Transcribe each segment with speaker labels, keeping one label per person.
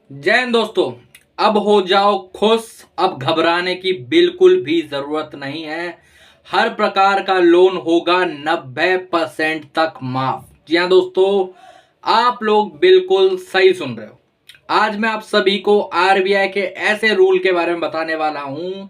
Speaker 1: जय हिंद दोस्तों। अब हो जाओ खुश। अब घबराने की बिल्कुल भी जरूरत नहीं है। हर प्रकार का लोन होगा 90% तक माफ। जी हाँ दोस्तों, आप लोग बिल्कुल सही सुन रहे हो। आज मैं आप सभी को आरबीआई के ऐसे रूल के बारे में बताने वाला हूं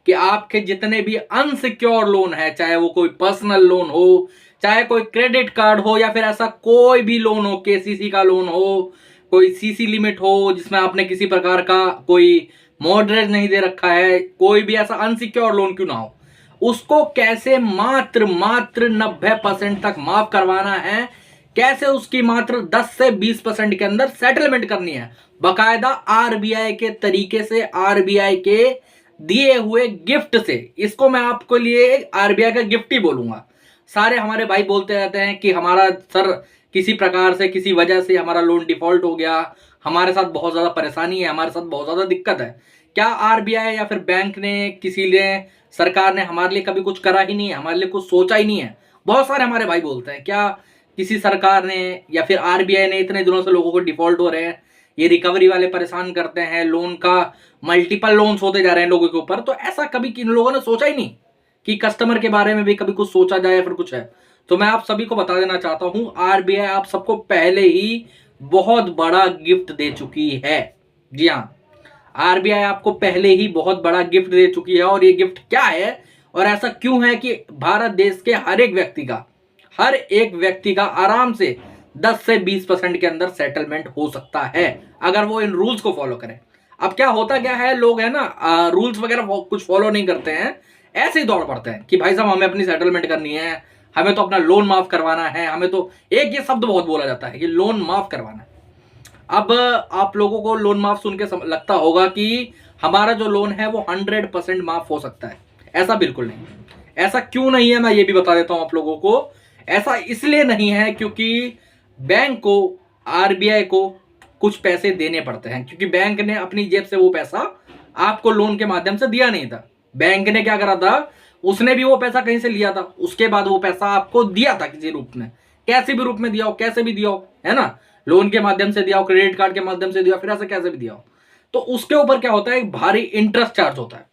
Speaker 1: कि आपके जितने भी अनसिक्योर लोन है, चाहे वो कोई पर्सनल लोन हो, चाहे कोई क्रेडिट कार्ड हो, या फिर ऐसा कोई भी लोन हो, केसीसी का लोन हो, कोई सीसी लिमिट हो जिसमें आपने किसी प्रकार का कोई मॉडरेज नहीं दे रखा है, कोई भी ऐसा अनसिक्योर लोन क्यों ना हो, उसको कैसे मात्र मात्र 90% तक माफ करवाना है, कैसे उसकी मात्र 10 से 20% के अंदर सेटलमेंट करनी है, बकायदा आरबीआई के तरीके से, आरबीआई के दिए हुए गिफ्ट से। इसको मैं आपको लिए आरबीआई का गिफ्ट ही बोलूंगा। सारे हमारे भाई बोलते रहते हैं कि हमारा सर किसी प्रकार से, किसी वजह से हमारा लोन डिफॉल्ट हो गया, हमारे साथ बहुत ज्यादा परेशानी है, हमारे साथ बहुत ज्यादा दिक्कत है। क्या आरबीआई या फिर बैंक ने, किसी ने, सरकार ने हमारे लिए कभी कुछ करा ही नहीं है, हमारे लिए कुछ सोचा ही नहीं है? बहुत सारे हमारे भाई बोलते हैं, क्या किसी सरकार ने या फिर आरबीआई ने इतने दिनों से लोगों को डिफॉल्ट हो रहे हैं, ये रिकवरी वाले परेशान करते हैं, लोन का मल्टीपल लोन्स होते जा रहे हैं लोगों के ऊपर, तो ऐसा कभी इन लोगों ने सोचा ही नहीं कि कस्टमर के बारे में भी कभी कुछ सोचा जाए या फिर कुछ है? तो मैं आप सभी को बता देना चाहता हूं, आरबीआई आप सबको पहले ही बहुत बड़ा गिफ्ट दे चुकी है। जी हाँ, आरबीआई आपको पहले ही बहुत बड़ा गिफ्ट दे चुकी है। और ये गिफ्ट क्या है और ऐसा क्यों है कि भारत देश के हर एक व्यक्ति का आराम से 10 से 20% के अंदर सेटलमेंट हो सकता है, अगर वो इन रूल्स को फॉलो करें। अब क्या होता क्या है, लोग है ना, रूल्स वगैरह कुछ फॉलो नहीं करते हैं, ऐसे ही दौड़ पड़ते हैं कि भाई साहब हमें अपनी सेटलमेंट करनी है, हमें तो अपना लोन माफ करवाना है, हमें तो एक ये शब्द बहुत बोला जाता है कि लोन माफ करवाना है। अब आप लोगों को लोन माफ सुन के लगता होगा कि हमारा जो लोन है वो 100% माफ हो सकता है। ऐसा बिल्कुल नहीं है। ऐसा क्यों नहीं है, मैं ये भी बता देता हूं आप लोगों को। ऐसा इसलिए नहीं है क्योंकि बैंक को, आरबीआई को कुछ पैसे देने पड़ते हैं, क्योंकि बैंक ने अपनी जेब से वो पैसा आपको लोन के माध्यम से दिया नहीं था। बैंक ने क्या करा था, उसने भी वो पैसा कहीं से लिया था, उसके बाद वो पैसा आपको दिया था किसी रूप में, कैसे भी रूप में दिया हो, कैसे भी दिया हो, है ना, लोन के माध्यम से दिया हो, क्रेडिट कार्ड के माध्यम से दिया हो, फिर ऐसे कैसे भी दिया हो, तो उसके ऊपर क्या होता है, एक भारी इंटरेस्ट चार्ज होता है।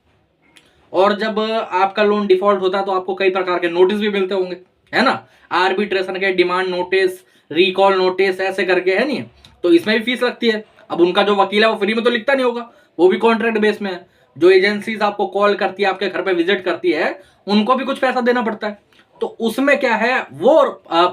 Speaker 1: और जब आपका लोन डिफॉल्ट होता है तो आपको कई प्रकार के नोटिस भी मिलते होंगे, है ना, आर्बिट्रेशन के डिमांड नोटिस, रिकॉल नोटिस, ऐसे करके, है नहीं? तो इसमें भी फीस लगती है। अब उनका जो वकील है वो फ्री में तो लिखता नहीं होगा, वो भी कॉन्ट्रैक्ट बेस में है। जो एजेंसीज आपको कॉल करती है, आपके घर पे विजिट करती है, उनको भी कुछ पैसा देना पड़ता है। तो उसमें क्या है, वो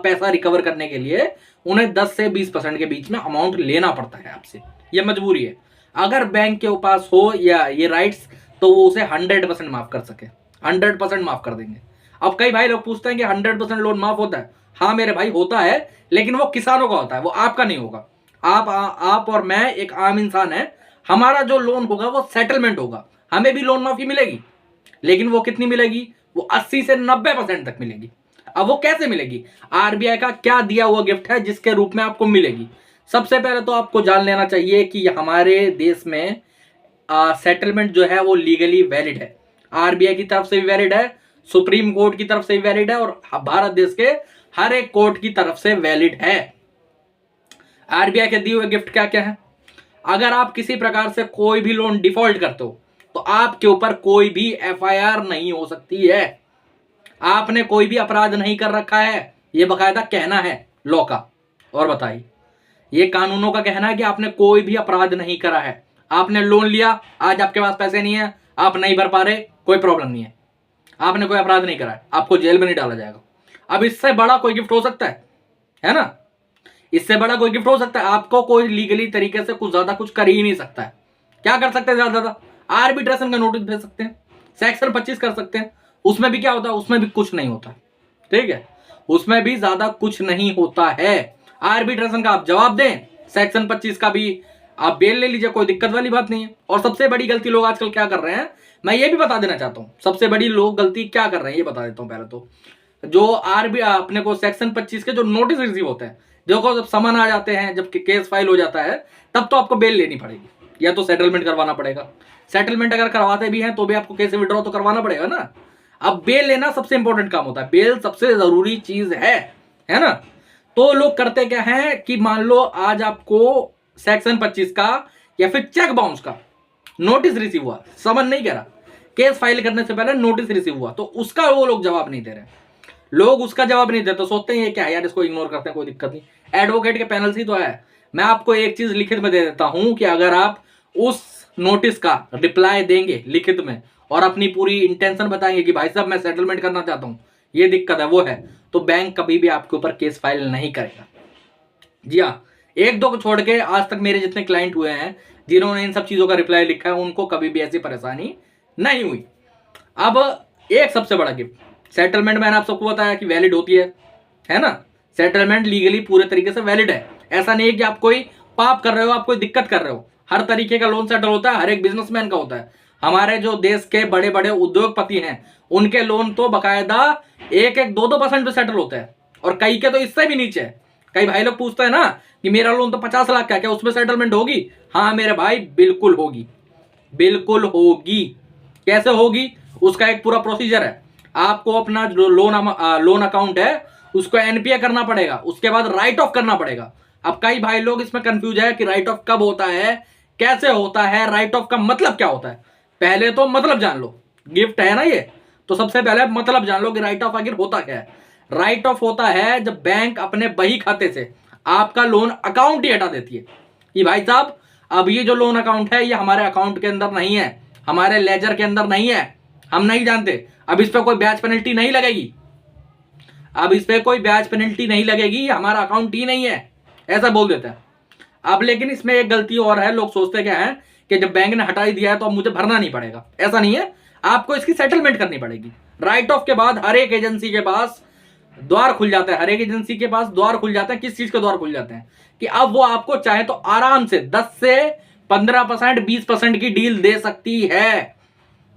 Speaker 1: पैसा रिकवर करने के लिए उन्हें 10 से 20% के बीच में अमाउंट लेना पड़ता है आपसे। ये मजबूरी है। अगर बैंक के पास हो या ये राइट्स, तो वो उसे 100% माफ कर सके, 100% माफ कर देंगे। अब कई भाई लोग पूछते हैं कि 100% लोन माफ होता है? हाँ मेरे भाई, होता है, लेकिन वो किसानों का होता है, वो आपका नहीं होगा। आप और मैं एक आम इंसान है, हमारा जो लोन होगा वो सेटलमेंट होगा, हमें भी लोन माफी मिलेगी, लेकिन वो कितनी मिलेगी? वो 80 से 90% तक मिलेगी। अब वो कैसे मिलेगी? आरबीआई का क्या दिया हुआ गिफ्ट है जिसके रूप में आपको मिलेगी? सबसे पहले तो आपको जान लेना चाहिए कि हमारे देश में सेटलमेंट जो है वो लीगली वैलिड है। आरबीआई की तरफ से भी वैलिड है, सुप्रीम कोर्ट की तरफ से भी वैलिड है, और भारत देश के हर एक कोर्ट की तरफ से वैलिड है। आरबीआई के दिए हुए गिफ्ट क्या क्या है? अगर आप किसी प्रकार से कोई भी लोन डिफॉल्ट करते हो तो आपके ऊपर कोई भी एफआईआर नहीं हो सकती है। आपने कोई भी अपराध नहीं कर रखा है, यह बकायदा कहना है लॉ का। और बताइए, ये कानूनों का कहना है कि आपने कोई भी अपराध नहीं करा है। आपने लोन लिया, आज आपके पास पैसे नहीं है, आप नहीं भर पा रहे, कोई प्रॉब्लम नहीं है, आपने कोई अपराध नहीं करा है, आपको जेल में नहीं डाला जाएगा। अब इससे बड़ा कोई गिफ्ट हो सकता है ना? इससे बड़ा कोई गिफ्ट हो सकता है? आपको कोई लीगली तरीके से कुछ ज्यादा कुछ कर ही नहीं सकता है। क्या कर सकते हैं ज्यादा ज्यादा? आर्बिट्रेशन का नोटिस भेज सकते हैं, सेक्शन 25 कर सकते हैं। उसमें भी क्या होता है? उसमें भी कुछ नहीं होता, ठीक है, उसमें भी ज्यादा कुछ नहीं होता है। आर्बिट्रेशन का आप जवाब दें, सेक्शन 25 का भी आप बेल ले लीजिए, कोई दिक्कत वाली बात नहीं है। और सबसे बड़ी गलती लोग आजकल क्या कर रहे हैं, मैं ये भी बता देना चाहता हूं, सबसे बड़ी लोग गलती क्या कर रहे हैं ये बता देता हूं। पहले तो जो अपने को सेक्शन 25 के जो नोटिस रिसीव होते हैं, देखो जब समन आ जाते हैं, जब केस फाइल हो जाता है, तब तो आपको बेल लेनी पड़ेगी या तो सेटलमेंट करवाना पड़ेगा। सेटलमेंट अगर करवाते भी हैं तो भी आपको केस विड्रॉ तो करवाना पड़ेगा ना। अब बेल लेना सबसे इंपॉर्टेंट काम होता है, बेल सबसे जरूरी चीज है ना। तो लोग करते क्या है कि मान लो आज आपको सेक्शन 25 का या फिर चेक बाउंस का नोटिस रिसीव हुआ, समन नहीं कह रहा, केस फाइल करने से पहले नोटिस रिसीव हुआ, तो उसका वो लोग जवाब नहीं दे रहे। लोग उसका जवाब नहीं देते तो सोचते हैं ये क्या है यार, इसको इग्नोर करते हैं, कोई दिक्कत नहीं। एडवोकेट के पैनल से तो है। मैं आपको एक चीज लिखित में दे देता हूं कि अगर आप उस नोटिस का रिप्लाई देंगे लिखित में और अपनी पूरी इंटेंशन बताएंगे कि भाई साहब मैं सेटलमेंट करना चाहता हूं, ये दिक्कत है वो है, तो बैंक कभी भी आपके ऊपर केस फाइल नहीं करेगा। जी हाँ, एक दो को छोड़ के आज तक मेरे जितने क्लाइंट हुए हैं जिन्होंने इन सब चीजों का रिप्लाई लिखा है, उनको कभी भी ऐसी परेशानी नहीं हुई। अब एक सबसे बड़ा गिफ्ट, सेटलमेंट मैंने आप सबको बताया कि वैलिड होती है ना। सेटलमेंट लीगली पूरे तरीके से वैलिड है। ऐसा नहीं है कि आप कोई पाप कर रहे हो, आप कोई दिक्कत कर रहे हो। हर तरीके का लोन सेटल होता है, हर एक बिजनेसमैन का होता है। हमारे जो देश के बड़े बड़े उद्योगपति हैं उनके लोन तो बकायदा 1-2% पे सेटल होते हैं, और कई के तो इससे भी नीचे है। कई भाई लोग पूछते हैं ना कि मेरा लोन तो 50 लाख का है, क्या उसमें सेटलमेंट होगी? हाँ मेरे भाई, बिल्कुल होगी, बिल्कुल होगी। कैसे होगी? उसका एक पूरा प्रोसीजर है। आपको अपना जो लोन अकाउंट है उसको एनपीए करना पड़ेगा, उसके बाद राइट ऑफ करना पड़ेगा। अब कई भाई लोग इसमें कंफ्यूज है कि राइट ऑफ कब होता है, कैसे होता है, राइट ऑफ का मतलब क्या होता है। पहले तो मतलब जान लो, गिफ्ट है ना ये, तो सबसे पहले मतलब जान लो कि राइट ऑफ आखिर होता क्या है। राइट ऑफ होता है जब बैंक अपने बही खाते से आपका लोन अकाउंट ही हटा देती है कि भाई साहब अब ये जो लोन अकाउंट है ये हमारे अकाउंट के अंदर नहीं है, हमारे लेजर के अंदर नहीं है, हम नहीं जानते, अब इस पर कोई ब्याज पेनल्टी नहीं लगेगी, अब इस पर कोई ब्याज पेनल्टी नहीं लगेगी, हमारा अकाउंट ही नहीं है, ऐसा बोल देते हैं। अब लेकिन इसमें एक गलती और है, लोग सोचते क्या है कि जब बैंक ने हटा ही दिया है तो अब मुझे भरना नहीं पड़ेगा। ऐसा नहीं है, आपको इसकी सेटलमेंट करनी पड़ेगी। राइट ऑफ के बाद हर एक एजेंसी के पास द्वार खुल जाता है, हर एक एजेंसी के पास द्वार खुल जाते हैं। किस चीज के द्वार खुल जाते हैं कि अब वो आपको चाहे तो आराम से 10 से 15%, 20% की डील दे सकती है।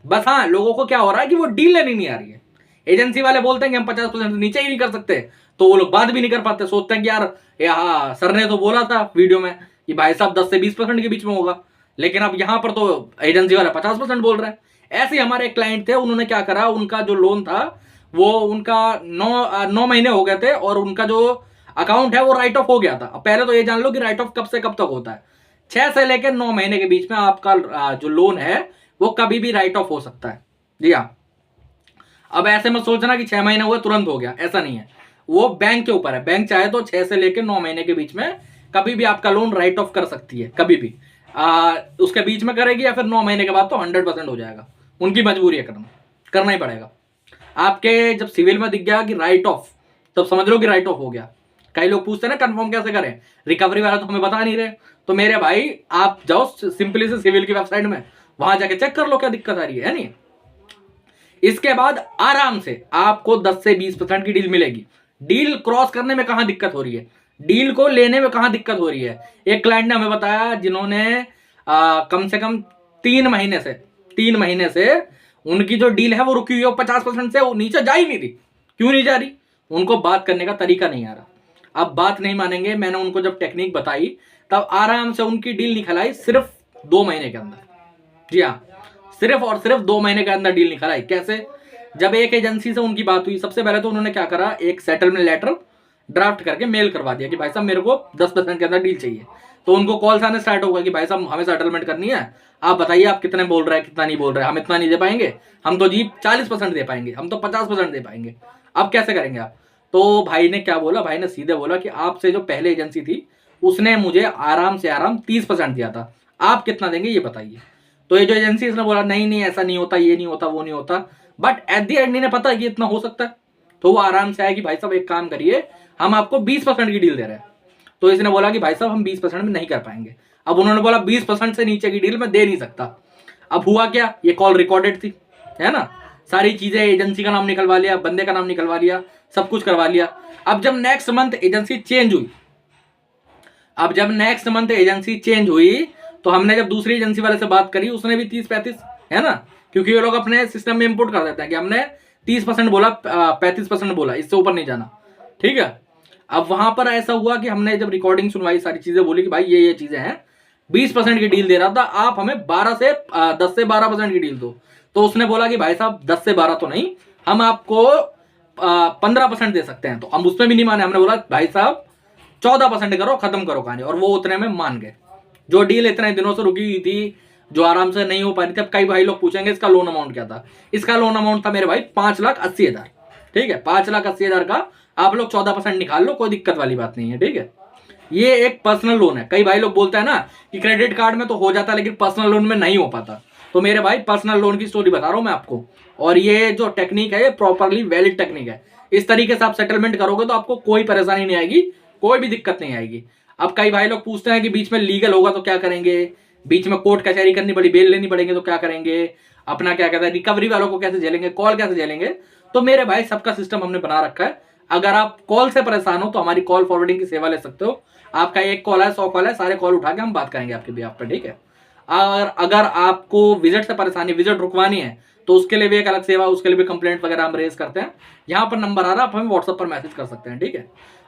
Speaker 1: बस हाँ, लोगों को क्या हो रहा है कि वो डील लेनी नहीं आ रही है। एजेंसी वाले बोलते हैं कि हम 50% नीचे ही नहीं कर सकते, तो वो लोग बात भी नहीं कर पाते। सोचते हैं कि यार हाँ सर ने तो बोला था वीडियो में कि भाई साहब 10 से 20% के बीच में होगा, लेकिन अब यहां पर तो एजेंसी वाला 50% बोल रहा है। ऐसे हमारे एक क्लाइंट थे, उन्होंने क्या करा, उनका जो लोन था वो उनका 9 महीने हो गए थे और उनका जो अकाउंट है वो राइट ऑफ हो गया था। अब पहले तो ये जान लो कि राइट ऑफ कब से कब तक होता है। 6 से लेकर 9 महीने के बीच में आपका जो लोन है वो कभी भी राइट ऑफ हो सकता है। जी हाँ, अब ऐसे मत सोचना कि 6 महीने हुए तुरंत हो गया, ऐसा नहीं है। वो बैंक के ऊपर है, बैंक चाहे तो 6 से लेकर 9 महीने के बीच में कभी भी आपका लोन राइट ऑफ कर सकती है, कभी भी। उसके बीच में करेगी या फिर 9 महीने के बाद तो 100% हो जाएगा। उनकी मजबूरी है, करना ही पड़ेगा। आपके जब सिविल में दिख गया कि राइट ऑफ, तब समझ लो कि राइट ऑफ हो गया। कई लोग पूछते हैं ना कंफर्म कैसे करें, रिकवरी वाला तो हमें बता नहीं रहे। तो मेरे भाई आप जाओ सिंपली से सिविल की वेबसाइट में, वहां जाके चेक कर लो क्या दिक्कत आ रही है नहीं। इसके बाद आराम से आपको 10 से 20% की डील मिलेगी। डील क्रॉस करने में कहां दिक्कत हो रही है, डील को लेने में कहां दिक्कत हो रही है। एक क्लाइंट ने हमें बताया जिन्होंने कम से कम 3 महीने से उनकी जो डील है वो रुकी हुई है, 50% से वो नीचे जा ही नहीं रही। क्यों नहीं जा रही? उनको बात करने का तरीका नहीं आ रहा। अब बात नहीं मानेंगे, मैंने उनको जब टेक्निक बताई तब आराम से उनकी डील निकल आई सिर्फ 2 महीने के अंदर। जी हाँ, सिर्फ और सिर्फ 2 महीने के अंदर डील निकल आई। कैसे? जब एक एजेंसी से उनकी बात हुई, सबसे पहले तो उन्होंने क्या करा, एक सेटलमेंट लेटर ड्राफ्ट करके मेल करवा दिया कि भाई साहब मेरे को 10% के अंदर डील चाहिए। तो उनको कॉल आने स्टार्ट होगा कि भाई साहब हमें सेटलमेंट करनी है, आप बताइए आप कितने बोल रहे हैं, कितना नहीं बोल रहे हैं, हम इतना नहीं दे पाएंगे, हम तो जी 40% दे पाएंगे, हम तो 50% दे पाएंगे, अब कैसे करेंगे आप? तो भाई ने क्या बोला, भाई ने सीधे बोला कि आपसे जो पहले एजेंसी थी उसने मुझे आराम से आराम 30% दिया था, आप कितना देंगे ये बताइए। तो ये जो एजेंसी इसने बोला नहीं नहीं ऐसा नहीं होता, ये नहीं होता, वो नहीं होता, बट एट दी एंड इन्हें पता है कि इतना हो सकता है। तो वो आराम से आया कि भाई साहब एक काम करिए, हम आपको 20% की डील दे रहे हैं। तो इसने बोला कि भाई साहब हम 20% में नहीं कर पाएंगे। अब उन्होंने बोला 20% से नीचे की डील मैं दे नहीं सकता। अब हुआ क्या, ये कॉल रिकॉर्डेड थी, है ना, सारी चीजें, एजेंसी का नाम निकलवा लिया, बंदे का नाम निकलवा लिया, सब कुछ करवा लिया। अब जब नेक्स्ट मंथ एजेंसी चेंज हुई, तो हमने जब दूसरी एजेंसी वाले से बात करी, उसने भी 30-35, है ना, क्योंकि ये लोग अपने सिस्टम में इंपोर्ट कर देते हैं कि हमने 30% बोला, 35% बोला, इससे ऊपर नहीं जाना, ठीक है। अब वहां पर ऐसा हुआ कि हमने जब रिकॉर्डिंग सुनवाई, सारी चीजें बोली कि भाई ये चीजें हैं, 20% की डील दे रहा था, आप हमें 10 से 12% की डील दो। तो उसने बोला कि भाई साहब 10 से 12 तो नहीं, हम आपको 15% दे सकते हैं। तो हम उसमें भी नहीं माने, हमने बोला भाई साहब 14% करो, खत्म करो कहानी, और वो उतने में मान गए। जो डील इतने दिनों से रुकी हुई थी, जो आराम से नहीं हो पा रही थी। अब कई भाई लोग पूछेंगे इसका लोन अमाउंट क्या था। इसका लोन अमाउंट था मेरे भाई 5,80,000। ठीक है, 5,80,000 का आप लोग 14% निकाल लो, कोई दिक्कत वाली बात नहीं है। ठीक है, ये एक पर्सनल लोन है। कई भाई लोग बोलते हैं ना कि क्रेडिट कार्ड में तो हो जाता है लेकिन पर्सनल लोन में नहीं हो पाता। तो मेरे भाई पर्सनल लोन की स्टोरी बता रहा हूं मैं आपको, और ये जो टेक्निक है ये प्रॉपरली वैलिड टेक्निक है। इस तरीके से आप सेटलमेंट करोगे तो आपको कोई परेशानी नहीं आएगी, कोई भी दिक्कत नहीं आएगी। अब कई भाई लोग पूछते हैं कि बीच में लीगल होगा तो क्या करेंगे, बीच में कोर्ट कचहरी करनी पड़ी, बेल लेनी पड़ेगी तो क्या करेंगे, अपना क्या कहता है रिकवरी वालों को कैसे झेलेंगे, कॉल कैसे झेलेंगे। तो मेरे भाई सबका सिस्टम हमने बना रखा है। अगर आप कॉल से परेशान हो तो हमारी कॉल फॉरवर्डिंग की सेवा ले सकते हो। आपका एक कॉल है, 100 कॉल है, सारे कॉल उठा के हम बात करेंगे आपके भी आप पे। ठीक है, अगर आपको विजिट से परेशानी, विजिट रुकवानी है तो उसके लिए भी एक अलग सेवा, उसके लिए भी कंप्लेंट वगैरह हम रेज करते हैं। यहाँ पर नंबर आ रहा है, आप हमें व्हाट्सएप पर मैसेज कर सकते हैं। ठीक है,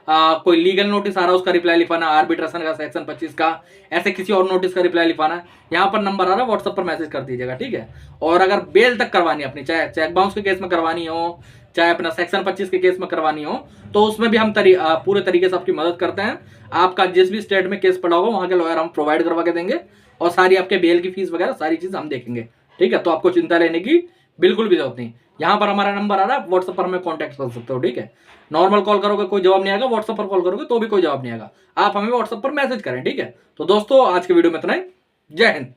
Speaker 1: कोई लीगल नोटिस आ रहा है उसका रिप्लाई लिखवाना, आर्बिट्रेशन का सेक्शन 25 का, ऐसे किसी और नोटिस का रिप्लाई लिखवाना है, यहाँ पर नंबर आ रहा है, व्हाट्सएप पर मैसेज कर दीजिएगा। ठीक है, और अगर बेल तक करवानी है अपनी, चाहे चेक बाउंस के केस में करवानी हो, चाहे अपना सेक्शन 25 के केस में करवानी हो, तो उसमें भी हम पूरे तरीके से आपकी मदद करते हैं। आपका जिस भी स्टेट में केस पड़ा होगा वहां के लॉयर हम प्रोवाइड करवा के देंगे, और सारी आपके बेल की फीस वगैरह सारी चीज हम देखेंगे। ठीक है, तो आपको चिंता लेने की बिल्कुल भी जरूरत नहीं। यहाँ पर हमारा नंबर आ रहा है, व्हाट्सएप पर हमें कॉन्टैक्ट कर सकते हो। ठीक है, नॉर्मल कॉल करोगे कोई जवाब नहीं आएगा, व्हाट्सएप पर कॉल करोगे तो भी कोई जवाब नहीं आएगा। आप हमें व्हाट्सएप पर मैसेज करें। ठीक है, तो दोस्तों आज के वीडियो में इतना ही। जय हिंद।